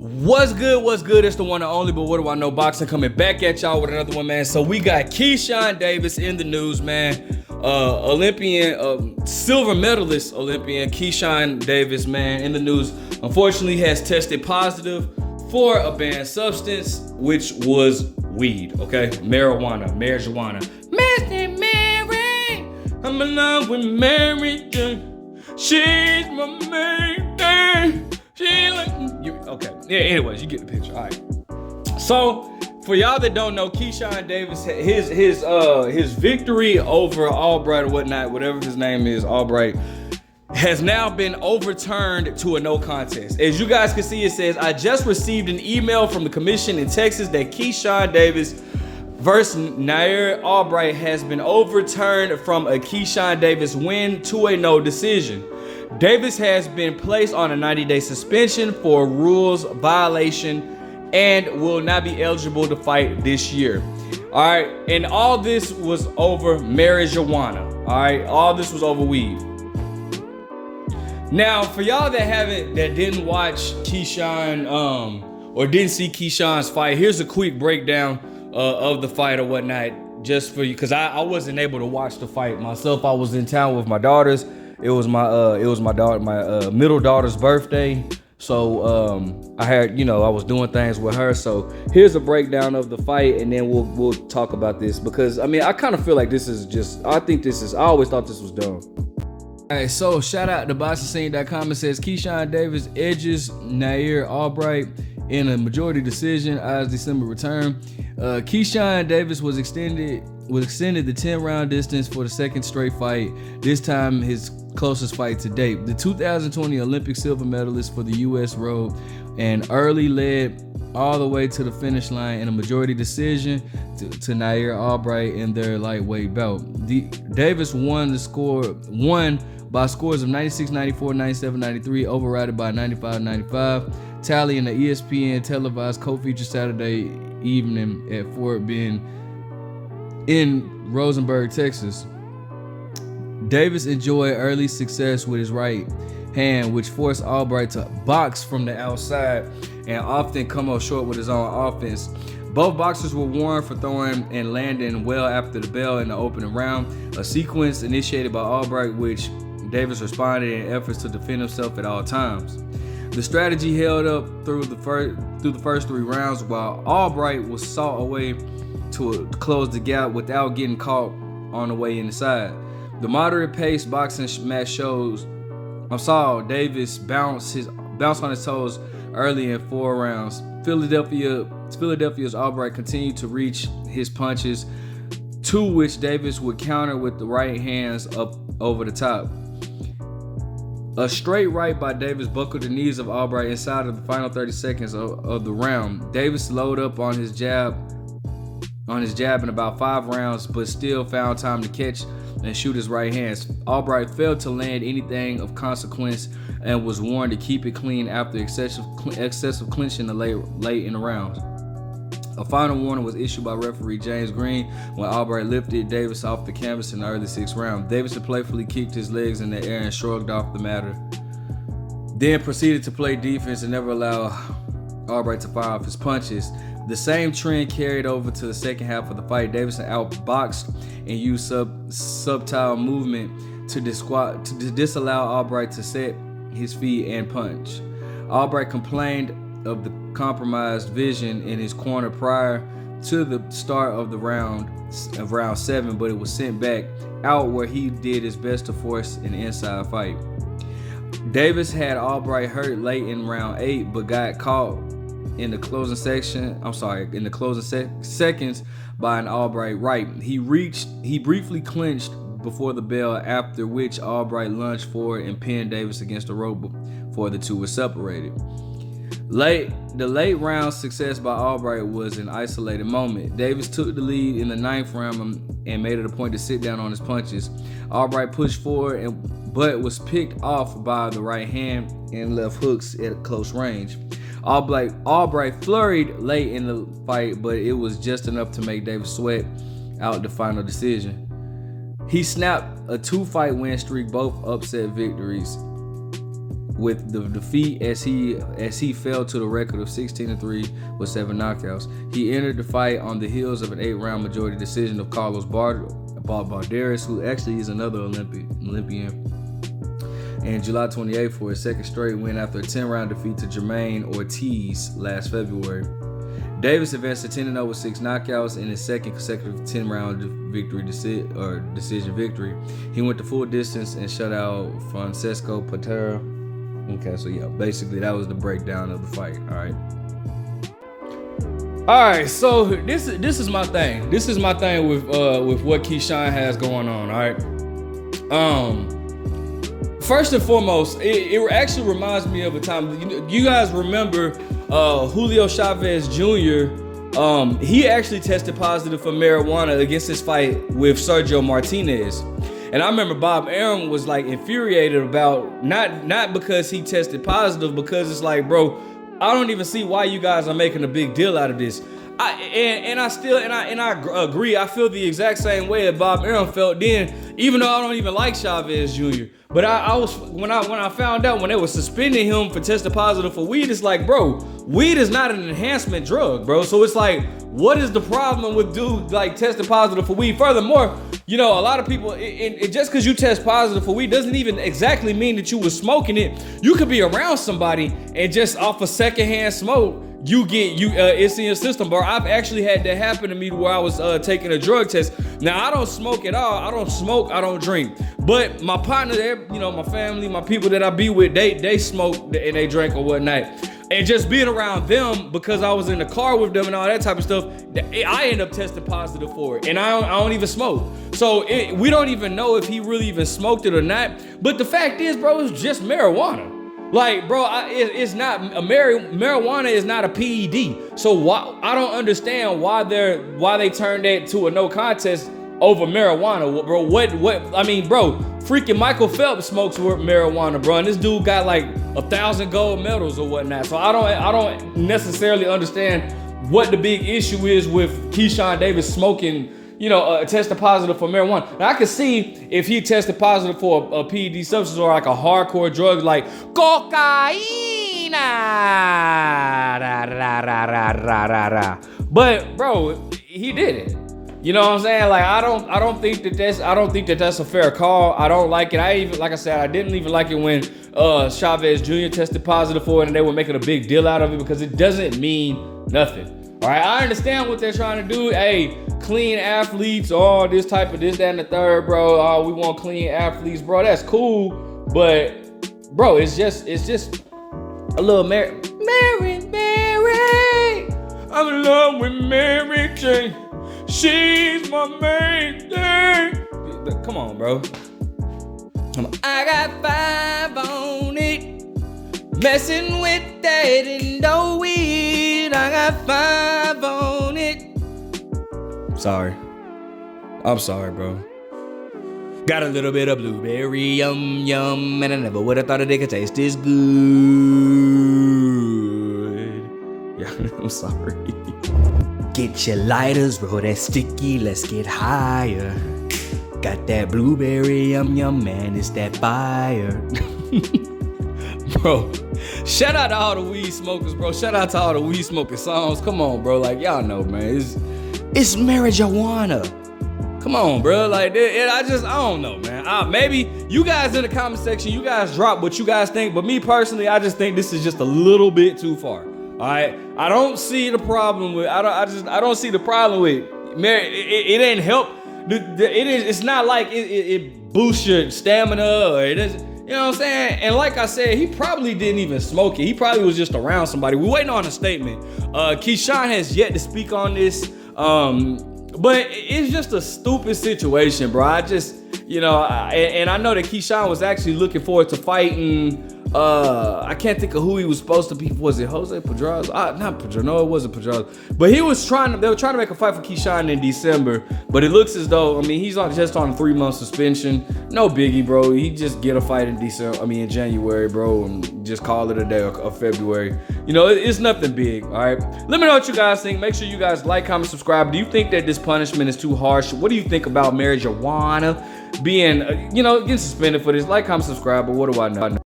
What's good? What's good? It's the one and only, but what do I know? Boxing coming back at y'all with another one, man. So we got Keyshawn Davis in the news, man. Olympian, silver medalist Olympian Keyshawn Davis, man, in the news. Unfortunately, has tested positive for a banned substance, which was weed. Okay, marijuana. Mary, I'm in love with Mary Jane. She's my maiden. She like you. Okay. Yeah. Anyways, you get the picture. All right. So for y'all that don't know, Keyshawn Davis, his victory over Albright or whatnot, whatever his name is, Albright, has now been overturned to a no contest. As you guys can see, it says, I just received an email from the commission in Texas that Keyshawn Davis versus Nahir Albright has been overturned from a Keyshawn Davis win to a no decision. Davis has been placed on a 90-day suspension for rules violation and will not be eligible to fight this year. All right, and all this was over marijuana. All right, all this was over weed. Now, for y'all that didn't watch Keyshawn or didn't see Keyshawn's fight, here's a quick breakdown of the fight or whatnot, just for you, because I wasn't able to watch the fight myself. I was in town with my daughters. It was my middle daughter's birthday, so I had, I was doing things with her. So here's a breakdown of the fight, and then we'll talk about this, because I kind of feel like I always thought this was dumb. All right, so shout out to BoxingScene.com. It says Keyshawn Davis edges Nahir Albright in a majority decision as December return. Keyshawn Davis was extended the 10-round distance for the second straight fight, this time his closest fight to date. The 2020 Olympic silver medalist for the U.S. rode and early led all the way to the finish line in a majority decision to Nahir Albright in their lightweight bout. Davis won by scores of 96-94, 97-93, overridden by 95-95, tally in the ESPN televised co-feature Saturday evening at Fort Bend in Rosenberg, Texas. Davis enjoyed early success with his right hand, which forced Albright to box from the outside and often come up short with his own offense. Both boxers were warned for throwing and landing well after the bell in the opening round, a sequence initiated by Albright, which Davis responded in efforts to defend himself at all times. The strategy held up through the first 3 rounds, while Albright was sought a way to close the gap without getting caught on the way inside. The moderate pace boxing match saw Davis bounce on his toes early in 4 rounds. Philadelphia's Albright continued to reach his punches, to which Davis would counter with the right hands up over the top. A straight right by Davis buckled the knees of Albright inside of the final 30 seconds of the round. Davis loaded up on his jab in about 5 rounds, but still found time to catch and shoot his right hands. Albright failed to land anything of consequence and was warned to keep it clean after excessive clinching late in the round. A final warning was issued by referee James Green when Albright lifted Davis off the canvas in the early 6th round. Davis playfully kicked his legs in the air and shrugged off the matter, then proceeded to play defense and never allow Albright to fire off his punches. The same trend carried over to the second half of the fight. Davis outboxed and used subtle movement to disallow Albright to set his feet and punch. Albright complained of the compromised vision in his corner prior to the start of round 7, but it was sent back out where he did his best to force an inside fight. Davis had Albright hurt late in round 8, but got caught in the closing seconds by an Albright right. He briefly clinched before the bell, after which Albright lunged forward and pinned Davis against the rope before the two were separated. The late round success by Albright was an isolated moment. Davis took the lead in the 9th round and made it a point to sit down on his punches. Albright pushed forward but was picked off by the right hand and left hooks at close range. Albright flurried late in the fight, but it was just enough to make Davis sweat out the final decision. He snapped a 2-fight win streak, both upset victories. with the defeat as he fell to the record of 16-3 with 7 knockouts. He entered the fight on the heels of an 8-round majority decision of Carlos Balderas, who actually is another Olympian. And July 28th for his second straight win after a 10-round defeat to Jermaine Ortiz last February. Davis advanced to 10-0 with 6 knockouts in his second consecutive 10-round decision victory. He went the full distance and shut out Francesco Patera. Okay, so yeah, basically that was the breakdown of the fight. All right, so this is my thing. This is my thing with what Keyshawn has going on. All right. First and foremost, it actually reminds me of a time. You guys remember Julio Chavez Jr. He actually tested positive for marijuana against his fight with Sergio Martinez. And I remember Bob Arum was like infuriated about not because he tested positive, because it's like, bro, I don't even see why you guys are making a big deal out of this. I agree. I feel the exact same way that Bob Arum felt then, even though I don't even like Chavez Jr. But I was when I found out when they were suspending him for testing positive for weed, it's like, bro, weed is not an enhancement drug, bro. So it's like, what is the problem with dude like testing positive for weed? Furthermore, a lot of people, just because you test positive for weed doesn't even exactly mean that you were smoking it. You could be around somebody and just off of secondhand smoke, it's in your system, bro. I've actually had that happen to me where I was taking a drug test. Now, I don't smoke at all. I don't smoke, I don't drink. But my partner, my family, my people that I be with, they smoke and they drink or whatnot. And just being around them, because I was in the car with them and all that type of stuff, I end up testing positive for it. And I don't even smoke. So we don't even know if he really even smoked it or not. But the fact is, bro, it's just marijuana. Like, bro, it's not marijuana is not a PED. So I don't understand why they turned that to a no contest over marijuana, bro. What? I mean, bro, freaking Michael Phelps smokes marijuana, bro, and this dude got like 1,000 gold medals or whatnot. So I don't necessarily understand what the big issue is with Keyshawn Davis smoking, tested positive for marijuana. Now, I could see if he tested positive for a PED substance or like a hardcore drug like cocaine. But bro, he did it. You know what I'm saying? Like, I don't think that that's a fair call. I don't like it. I didn't even like it when Chavez Jr. tested positive for it and they were making a big deal out of it, because it doesn't mean nothing. All right, I understand what they're trying to do. Hey, clean athletes, all this type of this, that, and the third, bro. Oh, we want clean athletes, bro. That's cool, but bro, it's just a little Mary. I'm in love with Mary Jane. She's my main thing. Come on, bro. I got 5 on it. Messing with that and no weed. I got 5 on it. I'm sorry, bro. Got a little bit of blueberry, yum, and I never would have thought that it could taste this good. Yeah, I'm sorry. Get your lighters, roll that sticky, let's get higher. Got that blueberry, yum, man, it's that fire. Bro, shout out to all the weed smokers, bro. Shout out to all the weed smoking songs. Come on, bro. Like, y'all know, man. It's marijuana. Come on, bro. Like, I don't know, man. Maybe you guys in the comment section, you guys drop what you guys think. But me personally, I just think this is just a little bit too far. All right. I don't see the problem with. I don't see the problem with. It ain't help. It's not like it boosts your stamina or it is. You know what I'm saying? And like I said, he probably didn't even smoke it. He probably was just around somebody. We're waiting on a statement. Keyshawn has yet to speak on this. But it's just a stupid situation, bro. I just, and I know that Keyshawn was actually looking forward to fighting. I can't think of who he was supposed to be. Was it Jose Pedraza? Not Pedraza. No, it wasn't Pedraza. But they were trying to make a fight for Keyshawn in December. But it looks as though, he's just on a 3-month suspension. No biggie, bro. He just get a fight in in January, bro, and just call it a day or February. It's nothing big, all right? Let me know what you guys think. Make sure you guys like, comment, subscribe. Do you think that this punishment is too harsh? What do you think about marijuana being, getting suspended for this? Like, comment, subscribe, but what do I know?